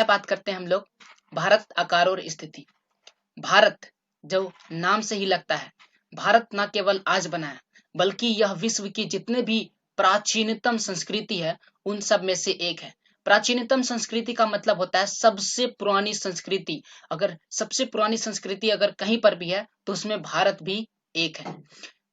बात करते हैं हम लोग भारत आकार और स्थिति। भारत जो नाम से ही लगता है, भारत न केवल आज बना है बल्कि यह विश्व की जितने भी प्राचीनतम संस्कृति है उन सब में से एक है। प्राचीनतम संस्कृति का मतलब होता है सबसे पुरानी संस्कृति। अगर सबसे पुरानी संस्कृति अगर कहीं पर भी है तो उसमें भारत भी एक है।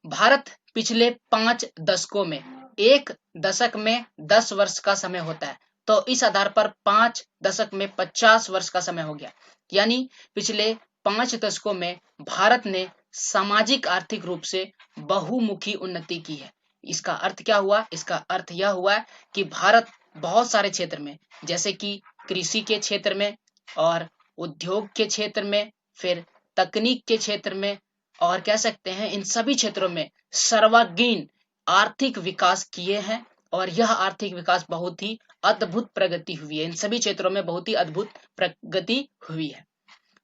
भारत पिछले 5 दशकों में, एक दशक में 10 वर्ष का समय होता है, तो इस आधार पर 5 दशक में 50 वर्ष का समय हो गया। यानी पिछले 5 दशकों में भारत ने सामाजिक आर्थिक रूप से बहुमुखी उन्नति की है। इसका अर्थ क्या हुआ? इसका अर्थ यह हुआ कि भारत बहुत सारे क्षेत्र में, जैसे कि कृषि के क्षेत्र में और उद्योग के क्षेत्र में, फिर तकनीक के क्षेत्र में, और कह सकते हैं इन सभी क्षेत्रों में सर्वांगीण आर्थिक विकास किए हैं। और यह आर्थिक विकास बहुत ही अद्भुत प्रगति हुई है। इन सभी क्षेत्रों में बहुत ही अद्भुत प्रगति हुई है।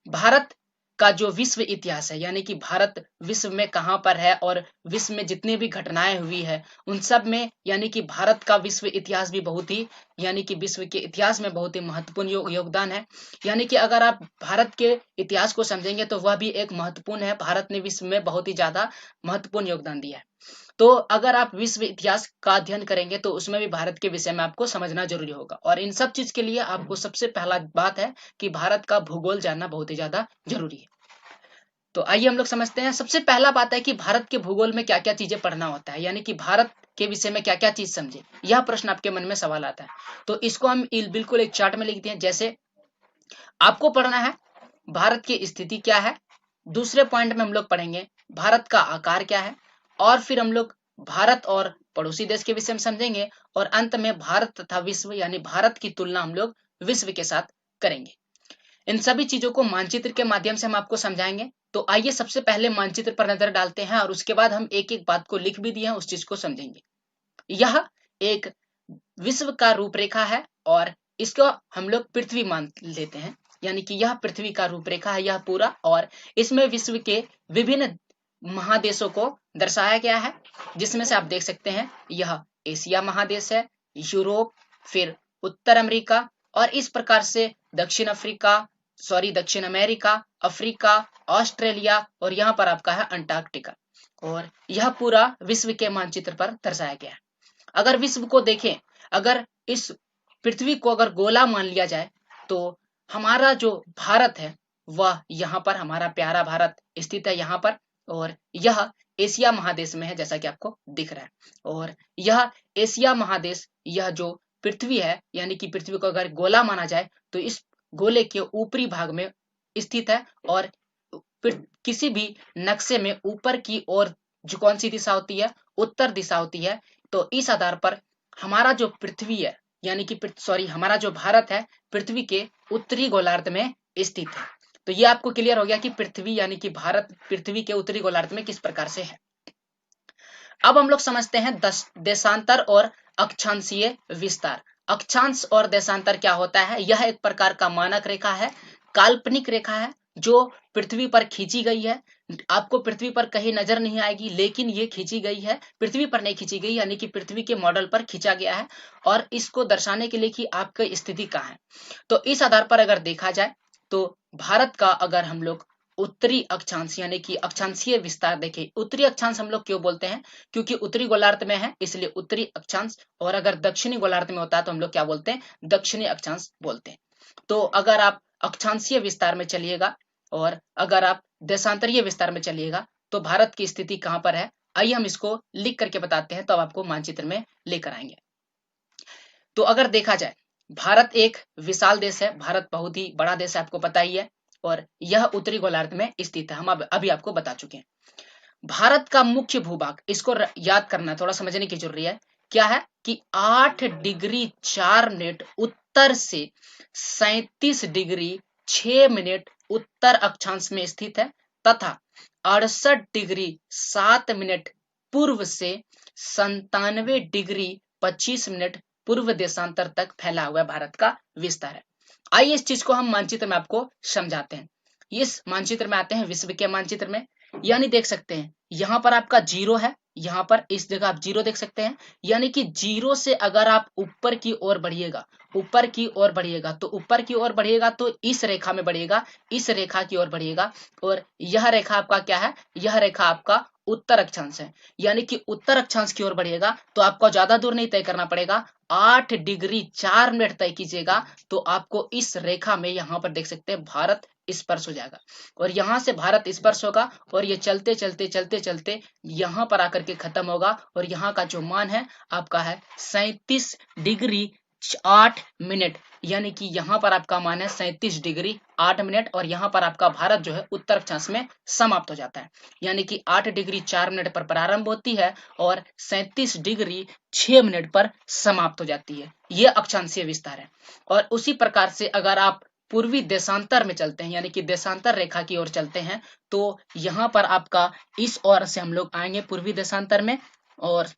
भारत का जो विश्व इतिहास है, यानी कि भारत विश्व में कहां पर है और विश्व में जितनी भी घटनाएं हुई है उन सब में, यानी कि भारत का विश्व इतिहास भी बहुत ही, यानी कि विश्व के इतिहास में बहुत ही महत्वपूर्ण योगदान है। यानी कि अगर आप भारत के इतिहास को समझेंगे तो वह भी एक महत्वपूर्ण है। भारत ने विश्व में बहुत ही ज्यादा महत्वपूर्ण योगदान दिया है। तो अगर आप विश्व इतिहास का अध्ययन करेंगे तो उसमें भी भारत के विषय में आपको समझना जरूरी होगा। और इन सब चीज के लिए आपको सबसे पहला बात है कि भारत का भूगोल जानना बहुत ही ज्यादा जरूरी है। तो आइए हम लोग समझते हैं। सबसे पहला बात है कि भारत के भूगोल में क्या क्या चीजें पढ़ना होता है, यानी कि भारत के विषय में क्या क्या चीज समझे। यह प्रश्न आपके मन में सवाल आता है, तो इसको हम बिल्कुल एक चार्ट में लिखते हैं। जैसे आपको पढ़ना है भारत की स्थिति क्या है, दूसरे पॉइंट में हम लोग पढ़ेंगे भारत का आकार क्या है, और फिर हम लोग भारत और पड़ोसी देश के विषय में समझेंगे, और अंत में भारत तथा विश्व यानी भारत की तुलना हम लोग विश्व के साथ करेंगे। इन सभी चीजों को मानचित्र के माध्यम से हम आपको समझाएंगे। तो आइए सबसे पहले मानचित्र पर नजर डालते हैं और उसके बाद हम एक एक बात को लिख भी दिए हैं, उस चीज को समझेंगे। यह एक विश्व का रूपरेखा है और इसको हम लोग पृथ्वी मान लेते हैं, यानी कि यह पृथ्वी का रूपरेखा है यह पूरा, और इसमें विश्व के विभिन्न महादेशों को दर्शाया गया है, जिसमें से आप देख सकते हैं यह एशिया महादेश है, यूरोप, फिर उत्तर अमेरिका, और इस प्रकार से दक्षिण अमेरिका, अफ्रीका, ऑस्ट्रेलिया, और यहाँ पर आपका है अंटार्कटिका। और यह पूरा विश्व के मानचित्र पर दर्शाया गया है। अगर विश्व को देखें, अगर इस पृथ्वी को अगर गोला मान लिया जाए तो हमारा जो भारत है वह यहाँ पर, हमारा प्यारा भारत स्थित है यहाँ पर, और यह एशिया महादेश में है जैसा कि आपको दिख रहा है। और यह एशिया महादेश, यह जो पृथ्वी है, यानी कि पृथ्वी को अगर गोला माना जाए तो इस गोले के ऊपरी भाग में स्थित है। और किसी भी नक्शे में ऊपर की ओर जो कौन सी दिशा होती है, उत्तर दिशा होती है। तो इस आधार पर हमारा जो पृथ्वी है, यानी कि हमारा जो भारत है पृथ्वी के उत्तरी गोलार्ध में स्थित है। तो ये आपको क्लियर हो गया कि पृथ्वी यानी कि भारत पृथ्वी के उत्तरी गोलार्ध में किस प्रकार से है। अब हम लोग समझते हैं देशांतर और अक्षांशीय विस्तार। अक्षांश और देशांतर क्या होता है? यह एक प्रकार का मानक रेखा है, काल्पनिक रेखा है जो पृथ्वी पर खींची गई है। आपको पृथ्वी पर कहीं नजर नहीं आएगी, लेकिन ये खींची गई है, पृथ्वी पर नहीं खींची गई, यानी कि पृथ्वी के मॉडल पर खींचा गया है, और इसको दर्शाने के लिए कि आपकी स्थिति कहाँ है। तो इस आधार पर अगर देखा जाए तो भारत का अगर हम लोग उत्तरी अक्षांश यानी कि अक्षांशीय विस्तार देखें, उत्तरी अक्षांश हम लोग क्यों बोलते हैं? क्योंकि उत्तरी गोलार्ध में है इसलिए उत्तरी अक्षांश, और अगर दक्षिणी गोलार्ध में होता है तो हम लोग क्या बोलते हैं? दक्षिणी अक्षांश बोलते हैं। तो अगर आप अक्षांशीय विस्तार में चलिएगा और अगर आप देशांतरीय विस्तार में चलिएगा तो भारत की स्थिति कहां पर है, आइए हम इसको लिख करके बताते हैं, तो आपको मानचित्र में लेकर आएंगे। तो अगर देखा जाए भारत एक विशाल देश है, भारत बहुत ही बड़ा देश है, आपको पता ही है, और यह उत्तरी गोलार्ध में स्थित है, हम अभी आपको बता चुके हैं। भारत का मुख्य भूभाग, इसको याद करना, थोड़ा समझने की जरूरी है, क्या है कि 8 डिग्री 4 मिनट उत्तर से 37 डिग्री 6 मिनट उत्तर अक्षांश में स्थित है, तथा 68 डिग्री 7 मिनट पूर्व से 97 डिग्री 25 मिनट पूर्व देशांतर तक फैला हुआ भारत का विस्तार है। आइए इस चीज को हम मानचित्र में आपको समझाते हैं। इस मानचित्र में आते हैं विश्व के मानचित्र में, यानी देख सकते हैं यहाँ पर आपका 0 है यहाँ पर इस जगह आप 0 देख सकते हैं, यानी कि 0 से अगर आप ऊपर की ओर बढ़िएगा, ऊपर की ओर बढ़िएगा, तो ऊपर की ओर बढ़िएगा तो इस रेखा में बढ़िएगा, इस रेखा की ओर बढ़िएगा, और यह रेखा आपका क्या है, यह रेखा आपका उत्तर अक्षांश है, यानी कि उत्तर अक्षांश की ओर बढ़िएगा तो आपको ज्यादा दूर नहीं तय करना पड़ेगा, 8 डिग्री 4 मिनट तय कीजिएगा तो आपको इस रेखा में यहाँ पर देख सकते हैं भारत स्पर्श हो जाएगा, और यहाँ से भारत स्पर्श होगा और ये चलते चलते चलते चलते यहाँ पर आकर के खत्म होगा, और यहाँ का जो मान है आपका है 37 डिग्री 8 मिनट, यानी कि यहाँ पर आपका मान है 37 डिग्री 8 मिनट, और यहाँ पर आपका भारत जो है उत्तर अक्षांश में समाप्त हो जाता है, यानी कि 8 डिग्री 4 मिनट पर प्रारंभ होती है और 37 डिग्री 6 मिनट पर समाप्त हो जाती है। ये अक्षांशीय विस्तार है। और उसी प्रकार से अगर आप पूर्वी देशांतर में चलते हैं, यानी कि देशांतर रेखा की ओर चलते हैं, तो यहाँ पर आपका इस ओर से हम लोग आएंगे पूर्वी देशांतर में, और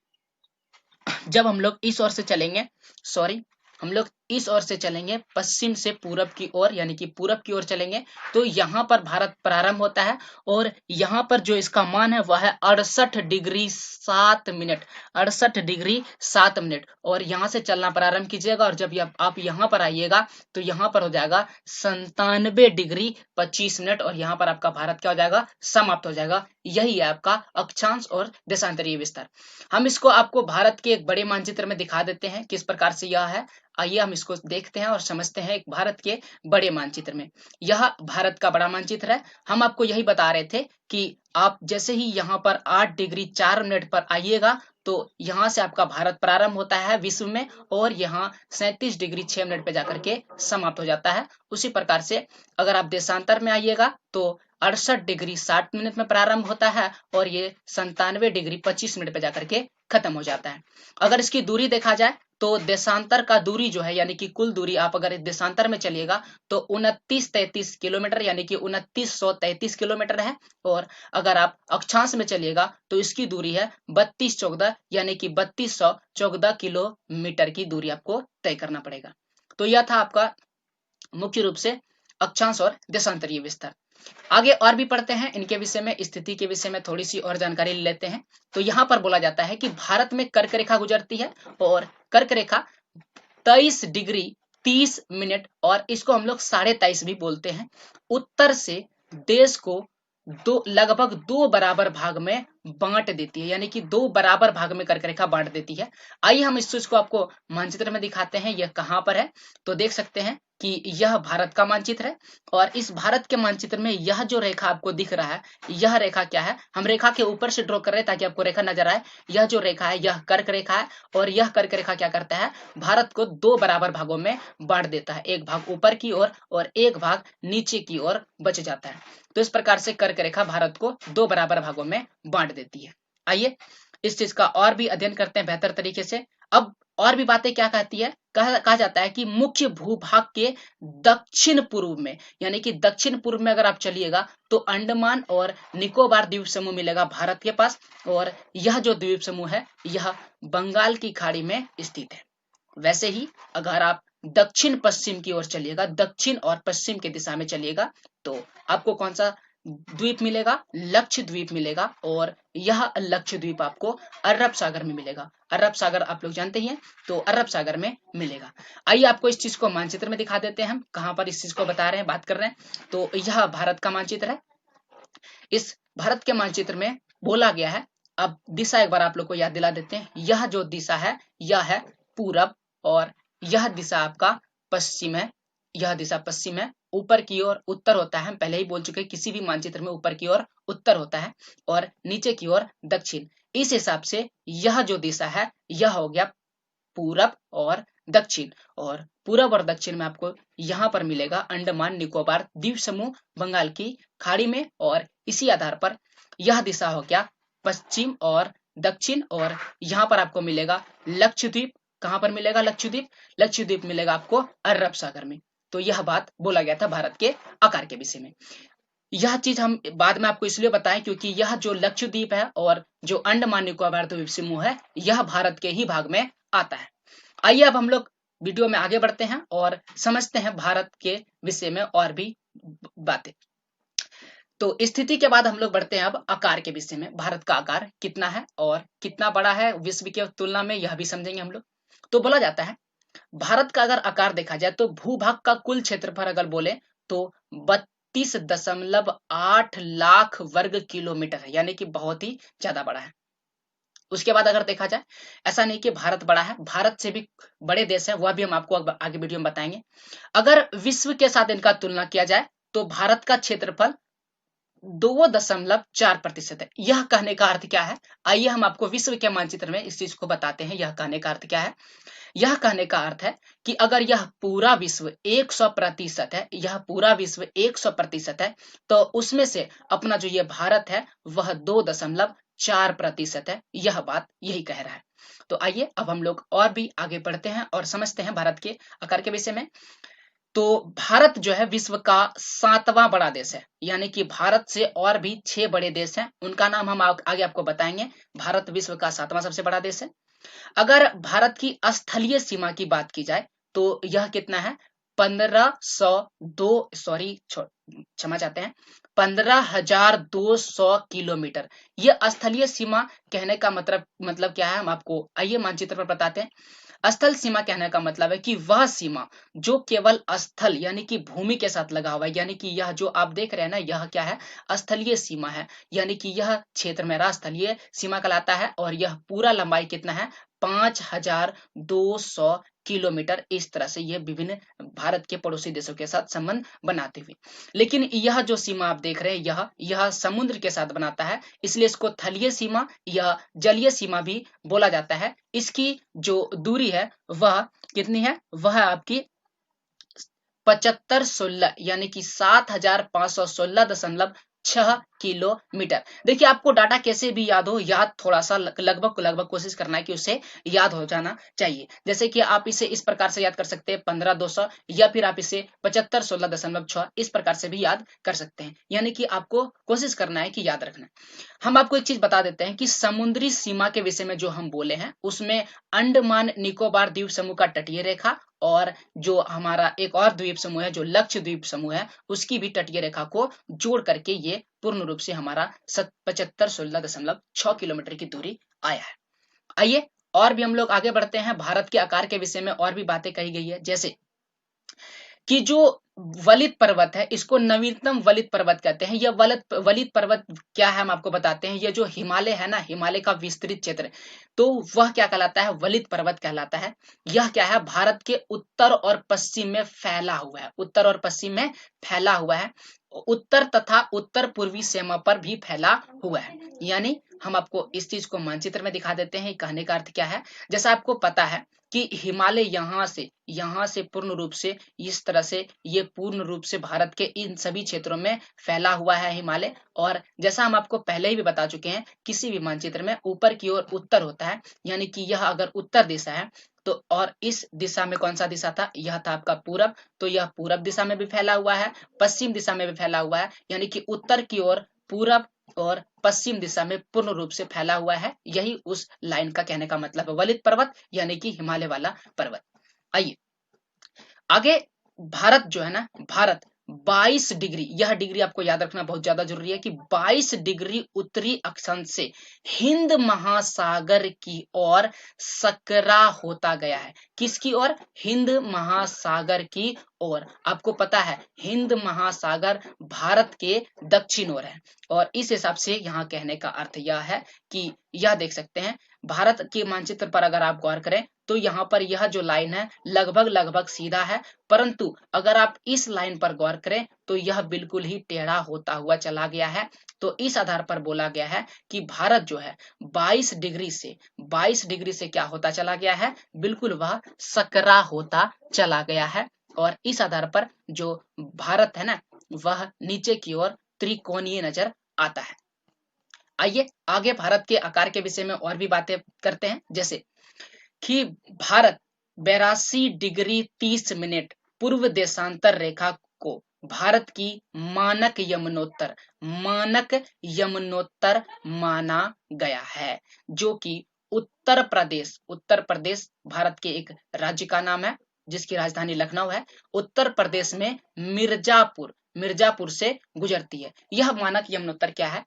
जब हम लोग इस ओर से चलेंगे, सॉरी, हम लोग इस ओर से चलेंगे पश्चिम से पूरब की ओर, यानी कि पूरब की ओर चलेंगे, तो यहाँ पर भारत प्रारंभ होता है, और यहाँ पर जो इसका मान है वह है 68 डिग्री 7 मिनट, 68 डिग्री 7 मिनट, और यहाँ से चलना प्रारंभ कीजिएगा, और जब आप यहाँ पर आइएगा तो यहाँ पर हो जाएगा 97 डिग्री 25 मिनट, और यहाँ पर आपका भारत क्या हो जाएगा, समाप्त हो जाएगा। यही है आपका अक्षांश और देशांतरीय विस्तार। हम इसको आपको भारत के एक बड़े मानचित्र में दिखा देते हैं किस प्रकार से यह है। आइए हम इसको देखते हैं और समझते हैं एक भारत के बड़े मानचित्र में। यह भारत का बड़ा मानचित्र है। हम आपको यही बता रहे थे कि आप जैसे ही यहाँ पर 8 डिग्री 4 मिनट पर आइएगा तो यहाँ से आपका भारत प्रारंभ होता है विश्व में, और यहाँ 37 डिग्री 6 मिनट पे जाकर के समाप्त हो जाता है। उसी प्रकार से अगर आप देशांतर में आइएगा तो 68 डिग्री 60 मिनट में प्रारंभ होता है, और ये 97 डिग्री 25 मिनट पे जाकर के खत्म हो जाता है। अगर इसकी दूरी देखा जाए तो देशांतर का दूरी जो है, यानी कि कुल दूरी, आप अगर देशांतर में चलिएगा तो 2933 किलोमीटर, यानी कि 2933 किलोमीटर है, और अगर आप अक्षांश में चलिएगा तो इसकी दूरी है 3214, यानी कि 3214 किलोमीटर की दूरी आपको तय करना पड़ेगा। तो यह था आपका मुख्य रूप से अक्षांश और देशांतरीय विस्तार। आगे और भी पढ़ते हैं इनके विषय में, स्थिति के विषय में थोड़ी सी और जानकारी ले लेते हैं। तो यहाँ पर बोला जाता है कि भारत में कर्क रेखा गुजरती है, और कर्क रेखा 23 डिग्री 30 मिनट, और इसको हम लोग 23.5 भी बोलते हैं, उत्तर से देश को लगभग दो बराबर भाग में बांट देती है, यानी कि दो बराबर भाग में कर्क रेखा बांट देती है। आइए हम इस चीज को आपको मानचित्र में दिखाते हैं, यह कहाँ पर है। तो देख सकते हैं कि यह भारत का मानचित्र है, और इस भारत के मानचित्र में यह जो रेखा आपको दिख रहा है, यह रेखा क्या है, हम रेखा के ऊपर से ड्रॉ कर रहे हैं ताकि आपको रेखा नजर आए। यह जो रेखा है यह कर्क रेखा है, और यह कर्क रेखा क्या करता है, भारत को दो बराबर भागों में बांट देता है, एक भाग ऊपर की ओर और एक भाग नीचे की ओर बच जाता है। तो इस प्रकार से कर्क रेखा भारत को दो बराबर भागों में बांट देती है। आइए इस चीज का और भी अध्ययन करते हैं बेहतर तरीके से। अब और भी बातें क्या कहती है, कहा जाता है कि मुख्य भूभाग के दक्षिण पूर्व में, यानी कि दक्षिण पूर्व में अगर आप चलिएगा तो अंडमान और निकोबार द्वीप समूह मिलेगा भारत के पास, और यह जो द्वीप समूह है यह बंगाल की खाड़ी में स्थित है। वैसे ही अगर आप दक्षिण पश्चिम की ओर चलिएगा, दक्षिण और पश्चिम की दिशा में चलिएगा, तो आपको कौन सा द्वीप मिलेगा, लक्षद्वीप मिलेगा, और यह लक्षद्वीप आपको अरब सागर में मिलेगा। अरब सागर आप लोग जानते ही हैं, तो अरब सागर में मिलेगा। आइए आपको इस चीज को मानचित्र में दिखा देते हैं, हम कहां पर इस चीज को बता रहे हैं, बात कर रहे हैं। तो यह भारत का मानचित्र है। इस भारत के मानचित्र में बोला गया है, अब दिशा एक बार आप लोग को याद दिला देते हैं। यह जो दिशा है यह है पूरब, और यह दिशा आपका पश्चिम है, यह दिशा पश्चिम है। ऊपर की ओर उत्तर होता है, हम पहले ही बोल चुके हैं किसी भी मानचित्र में ऊपर की ओर उत्तर होता है, और नीचे की ओर दक्षिण। इस हिसाब से यह जो दिशा है यह हो गया पूरब और दक्षिण, और पूरब और दक्षिण में आपको यहाँ पर मिलेगा अंडमान निकोबार द्वीप समूह बंगाल की खाड़ी में, और इसी आधार पर यह दिशा हो गया पश्चिम और दक्षिण, और यहाँ पर आपको मिलेगा लक्षद्वीप। कहाँ पर मिलेगा लक्षद्वीप, लक्षद्वीप मिलेगा आपको अरब सागर में। तो यह बात बोला गया था भारत के आकार के विषय में। यह चीज हम बाद में आपको इसलिए बताएं क्योंकि यह जो लक्षद्वीप है और जो अंडमान निकोबार द्वीप समूह है यह भारत के ही भाग में आता है। आइए अब हम लोग वीडियो में आगे बढ़ते हैं और समझते हैं भारत के विषय में और भी बातें। तो स्थिति के बाद हम लोग बढ़ते हैं अब आकार के विषय में। भारत का आकार कितना है और कितना बड़ा है विश्व की तुलना में, यह भी समझेंगे हम लोग। तो बोला जाता है भारत का अगर आकार देखा जाए तो भूभाग का कुल क्षेत्रफल अगर बोले तो 32.8 लाख वर्ग किलोमीटर है, यानी कि बहुत ही ज्यादा बड़ा है। उसके बाद अगर देखा जाए, ऐसा नहीं कि भारत बड़ा है, भारत से भी बड़े देश है, वह भी हम आपको आगे वीडियो में बताएंगे। अगर विश्व के साथ इनका तुलना किया जाए तो भारत का क्षेत्रफल 2.4% है। यह कहने का अर्थ क्या है, आइए हम आपको विश्व के मानचित्र में इस चीज को बताते हैं। यह कहने का अर्थ क्या है, यह कहने का अर्थ है कि अगर यह पूरा विश्व 100% है, यह पूरा विश्व 100% है, तो उसमें से अपना जो ये भारत है वह 2.4% है। यह बात यही कह रहा है। तो आइए अब हम लोग और भी आगे बढ़ते हैं और समझते हैं भारत के आकार के विषय में। तो भारत जो है विश्व का 7वां बड़ा देश है, यानी कि भारत से और भी 6 बड़े देश हैं, उनका नाम हम आगे आपको बताएंगे। भारत विश्व का 7वां सबसे बड़ा देश है। अगर भारत की स्थलीय सीमा की बात की जाए तो यह कितना है, 1502 सॉरी क्षमा चाहते हैं 15,200 किलोमीटर। यह स्थलीय सीमा कहने का मतलब क्या है, हम आपको आइए मानचित्र पर बताते हैं। स्थल सीमा कहने का मतलब है कि वह सीमा जो केवल स्थल यानी कि भूमि के साथ लगा हुआ है, यानी कि यह जो आप देख रहे हैं ना, यह क्या है, स्थलीय सीमा है, यानी कि यह क्षेत्र मेरा स्थलीय सीमा कहलाता है। और यह पूरा लंबाई कितना है, 5,200 किलोमीटर। इस तरह से यह विभिन्न भारत के पड़ोसी देशों के साथ संबंध बनाते हुए, लेकिन यह जो सीमा आप देख रहे हैं यह समुद्र के साथ बनाता है, इसलिए इसको थलीय सीमा या जलीय सीमा भी बोला जाता है। इसकी जो दूरी है वह कितनी है, वह आपकी 7516 यानी कि 7,516.6 किलोमीटर। देखिए आपको डाटा कैसे भी याद हो, याद थोड़ा सा लगभग कोशिश करना है कि उसे याद हो जाना चाहिए। जैसे कि आप इसे इस प्रकार से याद कर सकते हैं 15,200, या फिर आप इसे 7516.6 इस प्रकार से भी याद कर सकते हैं, यानी कि आपको कोशिश करना है कि याद रखना है। हम आपको एक चीज बता देते हैं कि समुद्री सीमा के विषय में जो हम बोले हैं उसमें अंडमान निकोबार द्वीप समूह का तटीय रेखा और जो हमारा एक और द्वीप समूह है जो लक्षद्वीप समूह है उसकी भी तटीय रेखा को जोड़ करके ये पूर्ण रूप से हमारा 7516.6 किलोमीटर की दूरी आया है। आइए और भी हम लोग आगे बढ़ते हैं। भारत के आकार के विषय में और भी बातें कही गई है, जैसे कि जो वलित पर्वत है इसको नवीनतम वलित पर्वत कहते हैं। यह वलित पर्वत क्या है हम आपको बताते हैं। यह जो हिमालय है ना, हिमालय का विस्तृत क्षेत्र, तो वह क्या कहलाता है, वलित पर्वत कहलाता है। यह क्या है, भारत के उत्तर और पश्चिम में फैला हुआ है, उत्तर और पश्चिम में फैला हुआ है, उत्तर तथा उत्तर पूर्वी सीमा पर भी फैला हुआ है। यानी हम आपको इस चीज को मानचित्र में दिखा देते हैं, कहने का अर्थ क्या है। जैसा आपको पता है कि हिमालय यहाँ से पूर्ण रूप से इस तरह से ये पूर्ण रूप से भारत के इन सभी क्षेत्रों में फैला हुआ है हिमालय। और जैसा हम आपको पहले ही भी बता चुके हैं, किसी भी मानचित्र में ऊपर की ओर उत्तर होता है, यानी कि यह अगर उत्तर दिशा है तो और इस दिशा में कौन सा दिशा था, यह था आपका पूरब, तो यह पूरब दिशा में भी फैला हुआ है, पश्चिम दिशा में भी फैला हुआ है, यानी कि उत्तर की ओर पूरब और पश्चिम दिशा में पूर्ण रूप से फैला हुआ है। यही उस लाइन का कहने का मतलब है, वलित पर्वत यानी कि हिमालय वाला पर्वत। आइए आगे, भारत जो है ना, भारत 22 डिग्री, यह डिग्री आपको याद रखना बहुत ज्यादा जरूरी है कि 22 डिग्री उत्तरी अक्षांश से हिंद महासागर की ओर सकरा होता गया है। किसकी ओर, हिंद महासागर की ओर। आपको पता है हिंद महासागर भारत के दक्षिण ओर है, और इस हिसाब से यहाँ कहने का अर्थ यह है कि यह देख सकते हैं भारत के मानचित्र पर अगर आप गौर करें तो यहाँ पर यह जो लाइन है लगभग सीधा है, परंतु अगर आप इस लाइन पर गौर करें तो यह बिल्कुल ही टेढ़ा होता हुआ चला गया है। तो इस आधार पर बोला गया है कि भारत जो है 22 डिग्री से क्या होता चला गया है, बिल्कुल वह सकरा होता चला गया है। और इस आधार पर जो भारत है ना, वह नीचे की ओर त्रिकोणीय नजर आता है। आइए आगे भारत के आकार के विषय में और भी बातें करते हैं, जैसे कि भारत 82 डिग्री 30 मिनट पूर्व देशांतर रेखा को भारत की मानक यमुनोत्तर माना गया है, जो कि उत्तर प्रदेश भारत के एक राज्य का नाम है जिसकी राजधानी लखनऊ है। उत्तर प्रदेश में मिर्जापुर से गुजरती है। यह मानक यमुनोत्तर क्या है?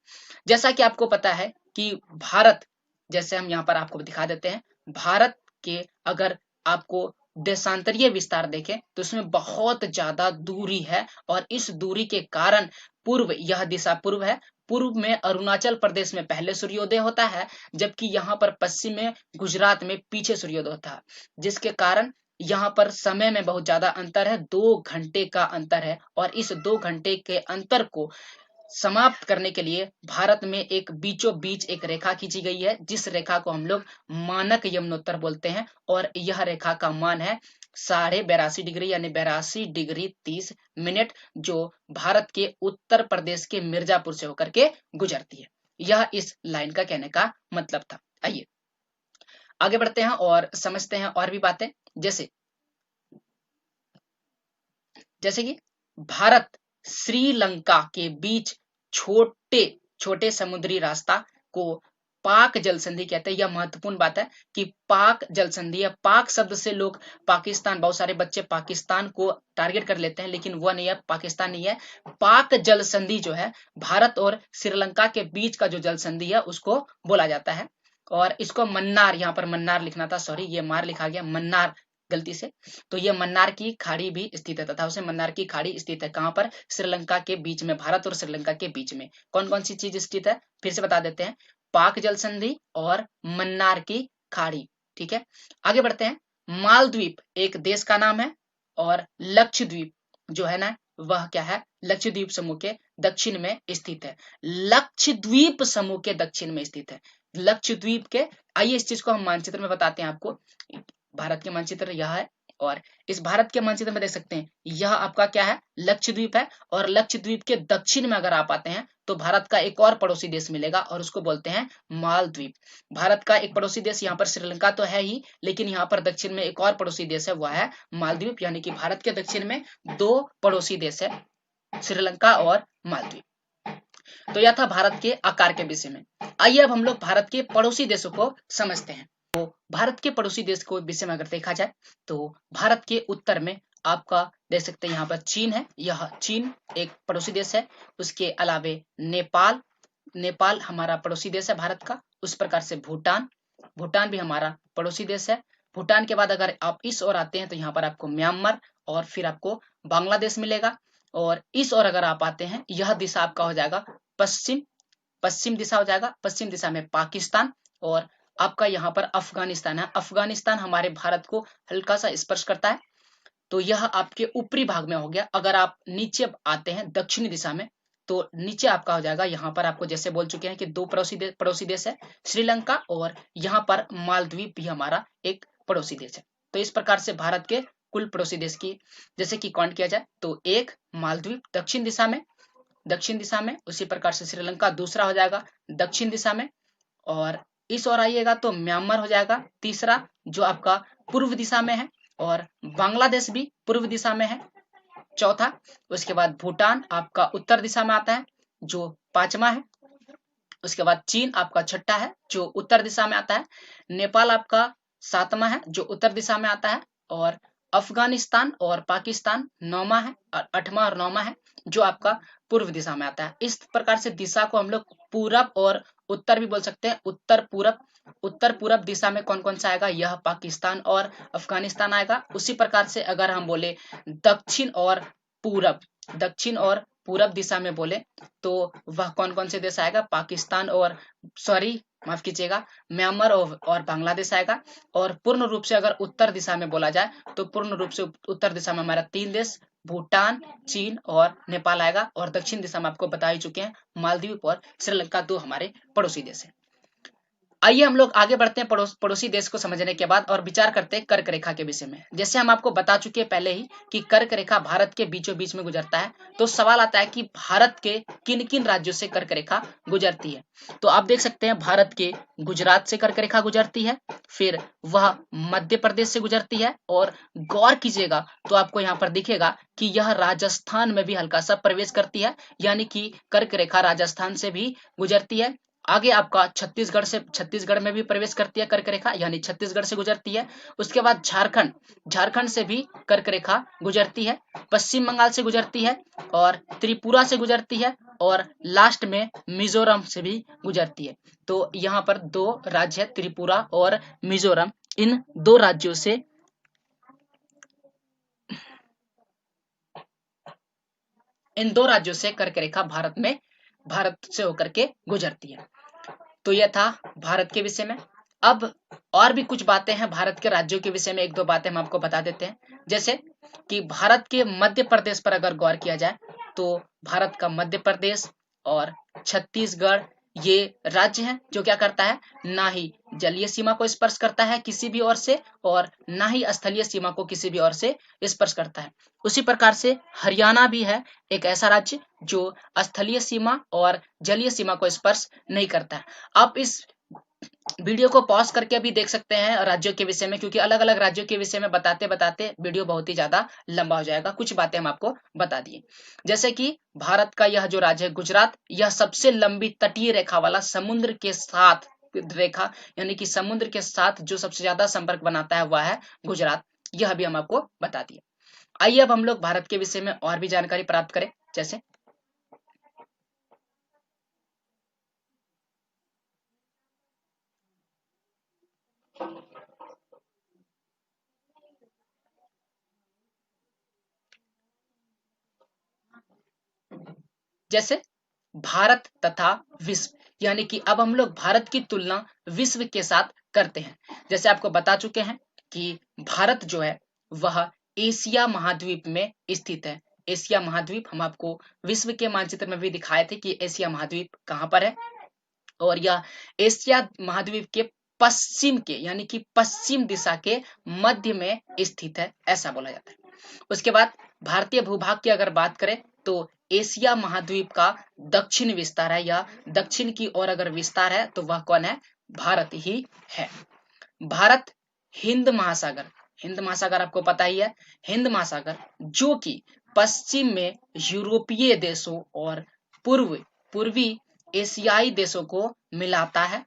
जैसा कि आपको पता है कि भारत, जैसे हम यहाँ पर आपको दिखा देते हैं, भारत के अगर आपको देशांतरीय विस्तार देखें तो इसमें बहुत ज्यादा दूरी है, और इस दूरी के कारण पूर्व, यह दिशा पूर्व है, पूर्व में अरुणाचल प्रदेश में पहले सूर्योदय होता है, जबकि यहाँ पर पश्चिम में गुजरात में पीछे सूर्योदय होता है, जिसके कारण यहाँ पर समय में बहुत ज्यादा अंतर है, 2 घंटे का अंतर है। और इस 2 घंटे के अंतर को समाप्त करने के लिए भारत में एक बीचों बीच एक रेखा खींची गई है, जिस रेखा को हम लोग मानक यमुनोत्तर बोलते हैं, और यह रेखा का मान है 82.5 डिग्री, यानी 82 डिग्री 30 मिनट, जो भारत के उत्तर प्रदेश के मिर्जापुर से होकर के गुजरती है। यह इस लाइन का कहने का मतलब था। आइए आगे बढ़ते हैं और समझते हैं और भी बातें, जैसे कि भारत श्रीलंका के बीच छोटे छोटे समुद्री रास्ता को पाक जल संधि कहते हैं। यह महत्वपूर्ण बात है कि पाक जल संधि है। पाक शब्द से लोग पाकिस्तान, बहुत सारे बच्चे पाकिस्तान को टारगेट कर लेते हैं, लेकिन वह नहीं है, पाकिस्तान नहीं है। पाक जल संधि जो है भारत और श्रीलंका के बीच का जो जल संधि है उसको बोला जाता है। और इसको मन्नार, यहाँ पर मन्नार लिखना था, सॉरी ये मार लिखा गया, मन्नार गलती से। तो ये मन्नार की खाड़ी भी स्थित है, तथा उसे मन्नार की खाड़ी स्थित है कहाँ पर? श्रीलंका के बीच में, भारत और श्रीलंका के बीच में कौन कौन सी चीज स्थित है फिर से बता देते हैं, पाक जल संधि और मन्नार की खाड़ी। ठीक है, आगे बढ़ते हैं। मालद्वीप एक देश का नाम है, और लक्षद्वीप जो है ना वह क्या है? लक्षद्वीप समूह के दक्षिण में स्थित है। लक्षद्वीप समूह के दक्षिण में स्थित है लक्षद्वीप के। आइए इस चीज को हम मानचित्र में बताते हैं आपको। भारत के मानचित्र यह है, और इस भारत के मानचित्र में देख सकते हैं यह आपका क्या है? लक्षद्वीप है। और लक्षद्वीप के दक्षिण में अगर आप आते हैं तो भारत का एक और पड़ोसी देश मिलेगा, और उसको बोलते हैं मालद्वीप। भारत का एक पड़ोसी देश यहाँ पर श्रीलंका तो है ही, लेकिन यहाँ पर दक्षिण में एक और पड़ोसी देश है, वह है मालद्वीप। यानी कि भारत के दक्षिण में 2 पड़ोसी देश है, श्रीलंका और मालद्वीप। तो यह था भारत के आकार के विषय में। आइए अब हम लोग भारत के पड़ोसी देशों को समझते हैं। तो भारत के पड़ोसी देश को विषय में अगर देखा जाए तो भारत के उत्तर में आपका देख सकते हैं यहाँ पर चीन है। यह चीन एक पड़ोसी देश है। उसके अलावे नेपाल, नेपाल हमारा पड़ोसी देश है भारत का। उस प्रकार से भूटान, भूटान भी हमारा पड़ोसी देश है। भूटान के बाद अगर आप इस ओर आते हैं तो यहाँ पर आपको म्यांमार, और फिर आपको बांग्लादेश मिलेगा। और इस ओर अगर आप आते हैं, यह दिशा आपका हो जाएगा पश्चिम, पश्चिम दिशा हो जाएगा। पश्चिम दिशा में पाकिस्तान, और आपका यहाँ पर अफगानिस्तान है। अफगानिस्तान हमारे भारत को हल्का सा स्पर्श करता है, तो यह आपके ऊपरी भाग में हो गया। अगर आप नीचे आते हैं दक्षिणी दिशा में, तो नीचे आपका हो जाएगा, यहाँ पर आपको जैसे बोल चुके हैं कि 2 पड़ोसी देश है, श्रीलंका और यहाँ पर मालद्वीप भी हमारा एक पड़ोसी देश है। तो इस प्रकार से भारत के कुल पड़ोसी देश की जैसे कि काउंट किया जाए तो 1 मालद्वीप दक्षिण दिशा में, दक्षिण दिशा में। उसी प्रकार से श्रीलंका दूसरा हो जाएगा दक्षिण दिशा में, और इस ओर आइएगा तो म्यांमार हो जाएगा तीसरा, जो आपका पूर्व दिशा में है, और बांग्लादेश भी पूर्व दिशा में है चौथा। उसके बाद भूटान आपका उत्तर दिशा में आता है जो 5वां है। उसके बाद चीन आपका 6ठा है जो उत्तर दिशा में आता है। नेपाल आपका 7वां है जो उत्तर दिशा में आता है, और अफगानिस्तान और पाकिस्तान 9वां है, और 8वां और 9वां है जो आपका पूर्व दिशा में आता है। इस प्रकार से दिशा को हम लोग पूरब और उत्तर भी बोल सकते हैं। उत्तर पूरब, उत्तर पूरब दिशा में कौन कौन सा आएगा? यह पाकिस्तान और अफगानिस्तान आएगा। उसी प्रकार से अगर हम बोले दक्षिण और पूरब, दक्षिण और पूरब दिशा में बोले तो वह कौन कौन से देश आएगा? पाकिस्तान और माफ कीजिएगा म्यांमार और बांग्लादेश आएगा। और पूर्ण रूप से अगर उत्तर दिशा में बोला जाए तो पूर्ण रूप से उत्तर दिशा में हमारा 3 देश भूटान, चीन और नेपाल आएगा। और दक्षिण दिशा में आपको बता ही चुके हैं मालदीव और श्रीलंका 2 हमारे पड़ोसी देश हैं। आइए हम लोग आगे बढ़ते हैं पड़ोसी देश को समझने के बाद और विचार करते हैं कर्क रेखा के विषय में। जैसे हम आपको बता चुके हैं पहले ही कि कर्क रेखा भारत के बीचों बीच में गुजरता है, तो सवाल आता है कि भारत के किन किन राज्यों से कर्क रेखा गुजरती है। तो आप देख सकते हैं भारत के गुजरात से कर्क रेखा गुजरती है, फिर वह मध्य प्रदेश से गुजरती है, और गौर कीजिएगा तो आपको यहाँ पर दिखेगा कि यह राजस्थान में भी हल्का सा प्रवेश करती है, यानी कि कर्क रेखा राजस्थान से भी गुजरती है। आगे आपका छत्तीसगढ़ में भी प्रवेश करती है कर्क रेखा, यानी छत्तीसगढ़ से गुजरती है। उसके बाद झारखंड से भी कर्क रेखा गुजरती है, पश्चिम बंगाल से गुजरती है और त्रिपुरा से गुजरती है और लास्ट में मिजोरम से भी गुजरती है। तो यहाँ पर दो राज्य है, त्रिपुरा और मिजोरम। इन दो राज्यों से कर्क रेखा भारत से होकर के गुजरती है। तो यह था भारत के विषय में। अब और भी कुछ बातें हैं भारत के राज्यों के विषय में, एक दो बातें हम आपको बता देते हैं। जैसे कि भारत के मध्य प्रदेश पर अगर गौर किया जाए तो भारत का मध्य प्रदेश और छत्तीसगढ़ ये राज्य हैं जो क्या करता है, ना ही जलीय सीमा को स्पर्श करता है किसी भी ओर से और ना ही स्थलीय सीमा को किसी भी ओर से स्पर्श करता है। उसी प्रकार से हरियाणा भी है एक ऐसा राज्य जो स्थलीय सीमा और जलीय सीमा को स्पर्श नहीं करता है। आप इस वीडियो को पॉज करके अभी देख सकते हैं राज्यों के विषय में, क्योंकि अलग अलग राज्यों के विषय में बताते बताते वीडियो बहुत ही ज्यादा लंबा हो जाएगा। कुछ बातें हम आपको बता दिए, जैसे कि भारत का यह जो राज्य है गुजरात, यह सबसे लंबी तटीय रेखा वाला समुद्र के साथ रेखा, यानी कि समुद्र के साथ जो सबसे ज्यादा संपर्क बनाता है वह है गुजरात। यह भी हम आपको बता दिए। आइए अब हम लोग भारत के विषय में और भी जानकारी प्राप्त करें। जैसे भारत तथा विश्व, यानी कि अब हम लोग भारत की तुलना विश्व के साथ करते हैं। जैसे आपको बता चुके हैं कि भारत जो है वह एशिया महाद्वीप में स्थित है। एशिया महाद्वीप हम आपको विश्व के मानचित्र में भी दिखाए थे कि एशिया महाद्वीप कहाँ पर है, और यह एशिया महाद्वीप के पश्चिम के, यानी कि पश्चिम दिशा के मध्य में स्थित है, ऐसा बोला जाता है। उसके बाद भारतीय भूभाग की अगर बात करें तो एशिया महाद्वीप का दक्षिण विस्तार है, या दक्षिण की ओर अगर विस्तार है तो वह कौन है, भारत ही है। भारत हिंद महासागर आपको पता ही है, हिंद महासागर जो कि पश्चिम में यूरोपीय देशों और पूर्वी एशियाई देशों को मिलाता है,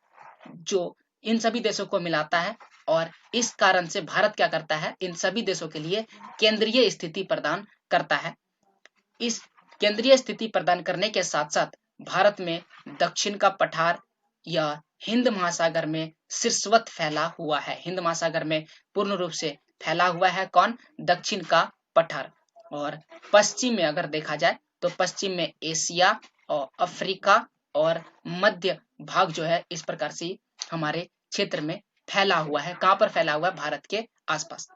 जो इन सभी देशों को मिलाता है, और इस कारण से भारत क्या करता है, इन सभी देशों के लिए केंद्रीय स्थिति प्रदान करता है। इस केंद्रीय स्थिति प्रदान करने के साथ साथ भारत में दक्षिण का पठार या हिंद महासागर में शीर्षवत फैला हुआ है। हिंद महासागर में पूर्ण रूप से फैला हुआ है कौन, दक्षिण का पठार। और पश्चिम में अगर देखा जाए तो पश्चिम में एशिया और अफ्रीका और मध्य भाग जो है इस प्रकार से हमारे क्षेत्र में फैला हुआ है। कहां पर फैला हुआ है, भारत के आसपास।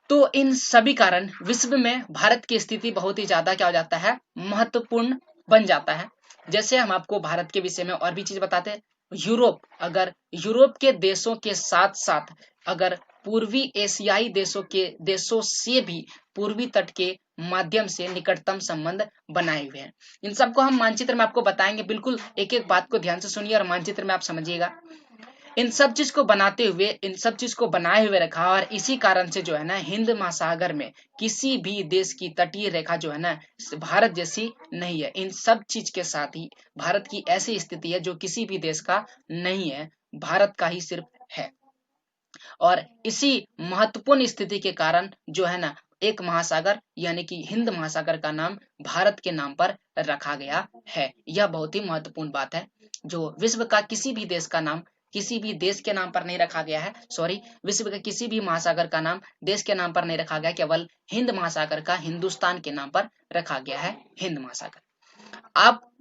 तो इन सभी कारण विश्व में भारत की स्थिति बहुत ही ज्यादा क्या हो जाता है, महत्वपूर्ण बन जाता है। जैसे हम आपको भारत के विषय में और भी चीज बताते हैं। यूरोप के देशों के साथ साथ अगर पूर्वी एशियाई देशों से भी पूर्वी तट के माध्यम से निकटतम संबंध बनाए हुए हैं। इन सबको हम मानचित्र में आपको बताएंगे, बिल्कुल एक एक बात को ध्यान से सुनिए और मानचित्र में आप समझिएगा। इन सब चीज को बनाए हुए रखा, और इसी कारण से जो है ना हिंद महासागर में किसी भी देश की तटीय रेखा जो है ना भारत जैसी नहीं है। इन सब चीज के साथ ही भारत की ऐसी स्थिति है जो किसी भी देश का नहीं है, भारत का ही सिर्फ है। और इसी महत्वपूर्ण स्थिति के कारण जो है ना एक महासागर यानी कि हिंद महासागर का नाम भारत के नाम पर रखा गया है। यह बहुत ही महत्वपूर्ण बात है, जो विश्व का किसी भी देश का नाम किसी भी देश के नाम पर नहीं रखा गया है। सॉरी, विश्व के किसी भी महासागर का नाम देश के नाम पर नहीं रखा गया, केवल हिंद महासागर का हिंदुस्तान के नाम पर रखा गया है, हिंद महासागर।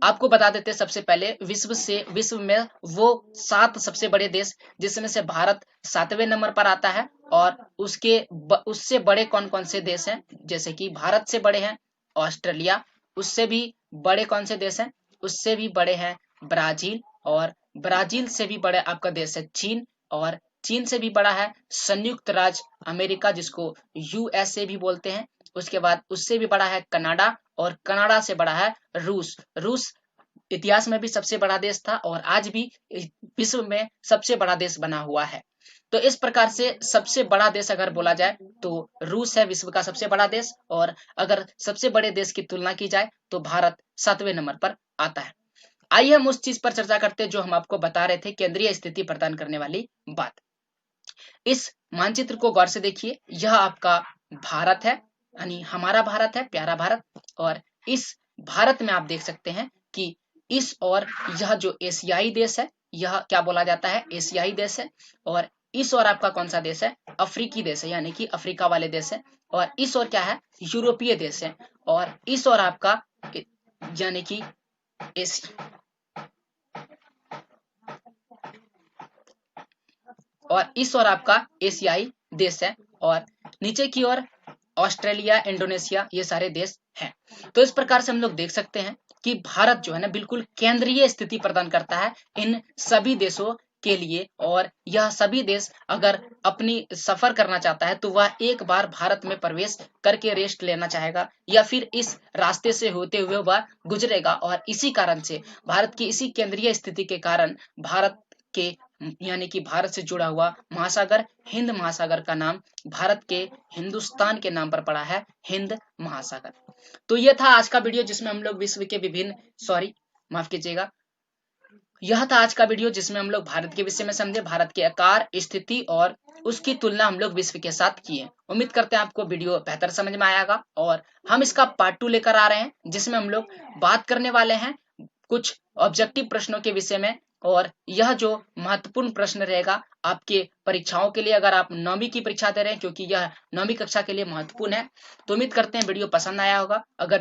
आपको बता देते सबसे पहले विश्व में वो 7 सबसे बड़े देश, जिसमें से भारत 7वें नंबर पर आता है। और उससे बड़े कौन कौन से देश हैं, जैसे कि भारत से बड़े हैं ऑस्ट्रेलिया, उससे भी बड़े कौन से देश हैं, उससे भी बड़े हैं ब्राजील, और ब्राजील से भी बड़ा आपका देश है चीन, और चीन से भी बड़ा है संयुक्त राज्य अमेरिका, जिसको यूएसए भी बोलते हैं। उसके बाद उससे भी बड़ा है कनाडा, और कनाडा से बड़ा है रूस इतिहास में भी सबसे बड़ा देश था और आज भी विश्व में सबसे बड़ा देश बना हुआ है। तो इस प्रकार से सबसे बड़ा देश अगर बोला जाए तो रूस है विश्व का सबसे बड़ा देश, और अगर सबसे बड़े देश की तुलना की जाए तो भारत 7वें नंबर पर आता है। आइए हम उस चीज पर चर्चा करते हैं जो हम आपको बता रहे थे, केंद्रीय स्थिति प्रदान करने वाली बात। इस मानचित्र को गौर से देखिए, यह आपका भारत है, यानी हमारा भारत है, प्यारा भारत। और इस भारत में आप देख सकते हैं कि इस और यह जो एशियाई देश है, यह क्या बोला जाता है, एशियाई देश है। और इस और आपका कौन सा देश है, अफ्रीकी देश है, यानी कि अफ्रीका वाले देश है। और इस और क्या है, यूरोपीय देश है। और इस और आपका यानी कि और इस और आपका एशियाई देश है। और नीचे की ओर ऑस्ट्रेलिया, इंडोनेशिया, ये सारे देश हैं। तो इस प्रकार से हम लोग देख सकते हैं कि भारत जो है ना बिल्कुल केंद्रीय स्थिति प्रदान करता है इन सभी देशों के लिए। और यह सभी देश अगर अपनी सफर करना चाहता है तो वह एक बार भारत में प्रवेश करके रेस्ट लेना चाहेगा, या फिर इस रास्ते से होते हुए वह गुजरेगा। और इसी कारण से भारत की इसी केंद्रीय स्थिति के कारण भारत के यानी कि भारत से जुड़ा हुआ महासागर, हिंद महासागर का नाम भारत के हिंदुस्तान के नाम पर पड़ा है, हिंद महासागर। तो यह था आज का वीडियो जिसमें हम लोग विश्व के विभिन्न माफ कीजिएगा, यह था आज का वीडियो जिसमें हम लोग भारत के विषय में समझे, भारत के आकार, स्थिति और उसकी तुलना हम लोग विश्व के साथ किए। उम्मीद करते हैं आपको वीडियो बेहतर समझ में आएगा। और हम इसका पार्ट 2 लेकर आ रहे हैं जिसमें हम लोग बात करने वाले हैं कुछ ऑब्जेक्टिव प्रश्नों के विषय में। और यह जो महत्वपूर्ण प्रश्न रहेगा आपके परीक्षाओं के लिए, अगर आप 9वीं की परीक्षा दे रहे हैं, क्योंकि यह 9वीं कक्षा के लिए महत्वपूर्ण है। तो उम्मीद करते हैं वीडियो पसंद आया होगा। अगर